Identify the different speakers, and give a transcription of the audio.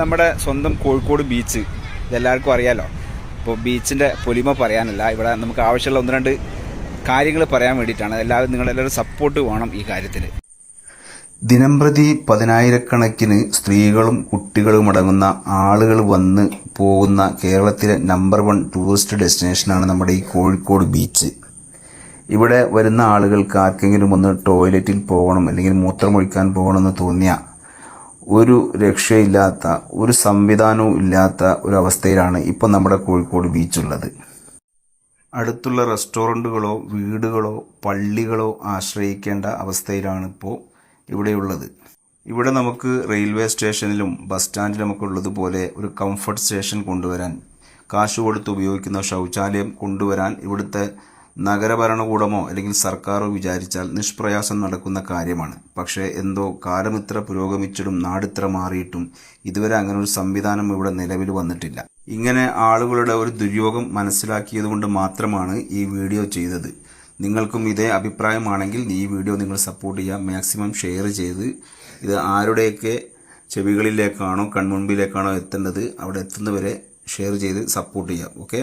Speaker 1: നമ്മുടെ സ്വന്തം കോഴിക്കോട് ബീച്ച് ഇതെല്ലാവർക്കും അറിയാലോ. ഇപ്പോൾ ബീച്ചിൻ്റെ പൊലിമ പറയാനല്ല, ഇവിടെ നമുക്ക് ആവശ്യമുള്ള ഒന്ന് രണ്ട് കാര്യങ്ങൾ പറയാൻ വേണ്ടിയിട്ടാണ്. നിങ്ങളെല്ലാവരും സപ്പോർട്ട് വേണം ഈ കാര്യത്തിൽ.
Speaker 2: ദിനംപ്രതി പതിനായിരക്കണക്കിന് സ്ത്രീകളും കുട്ടികളും അടങ്ങുന്ന ആളുകൾ വന്ന് പോകുന്ന കേരളത്തിലെ നമ്പർ 1 ടൂറിസ്റ്റ് ഡെസ്റ്റിനേഷനാണ് നമ്മുടെ ഈ കോഴിക്കോട് ബീച്ച്. ഇവിടെ വരുന്ന ആളുകൾക്ക് ആർക്കെങ്കിലും ഒന്ന് ടോയ്ലറ്റിൽ പോകണം അല്ലെങ്കിൽ മൂത്രമൊഴിക്കാൻ പോകണമെന്ന് തോന്നിയ ഒരു രക്ഷയില്ലാത്ത, ഒരു സംവിധാനവും ഇല്ലാത്ത ഒരു അവസ്ഥയിലാണ് ഇപ്പം നമ്മുടെ കോഴിക്കോട് ബീച്ചുള്ളത്. അടുത്തുള്ള റെസ്റ്റോറൻറ്റുകളോ വീടുകളോ പള്ളികളോ ആശ്രയിക്കേണ്ട അവസ്ഥയിലാണ് ഇപ്പോൾ ഇവിടെയുള്ളത്. ഇവിടെ നമുക്ക് റെയിൽവേ സ്റ്റേഷനിലും ബസ് സ്റ്റാൻഡിലുമൊക്കെ ഉള്ളതുപോലെ ഒരു കംഫർട്ട് സ്റ്റേഷൻ കൊണ്ടുവരാൻ, കാശ് കൊടുത്ത് ഉപയോഗിക്കുന്ന ശൗചാലയം കൊണ്ടുവരാൻ ഇവിടുത്തെ നഗരഭരണകൂടമോ അല്ലെങ്കിൽ സർക്കാരോ വിചാരിച്ചാൽ നിഷ്പ്രയാസം നടക്കുന്ന കാര്യമാണ്. പക്ഷേ എന്തോ കാലം ഇത്ര പുരോഗമിച്ചിട്ടും നാടിത്ര മാറിയിട്ടും ഇതുവരെ അങ്ങനെ ഒരു സംവിധാനം ഇവിടെ നിലവിൽ വന്നിട്ടില്ല. ഇങ്ങനെ ആളുകളുടെ ഒരു ദുര്യോഗം മനസ്സിലാക്കിയതുകൊണ്ട് മാത്രമാണ് ഈ വീഡിയോ ചെയ്തത്. നിങ്ങൾക്കും ഇതേ അഭിപ്രായമാണെങ്കിൽ ഈ വീഡിയോ നിങ്ങൾ സപ്പോർട്ട് ചെയ്യുക, മാക്സിമം ഷെയർ ചെയ്ത് ഇത് ആരുടെയൊക്കെ ചെവികളിലേക്കാണോ കൺമുൻപിലേക്കാണോ എത്തേണ്ടത് അവിടെ എത്തുന്നവരെ ഷെയർ ചെയ്ത് സപ്പോർട്ട് ചെയ്യുക. ഓക്കെ.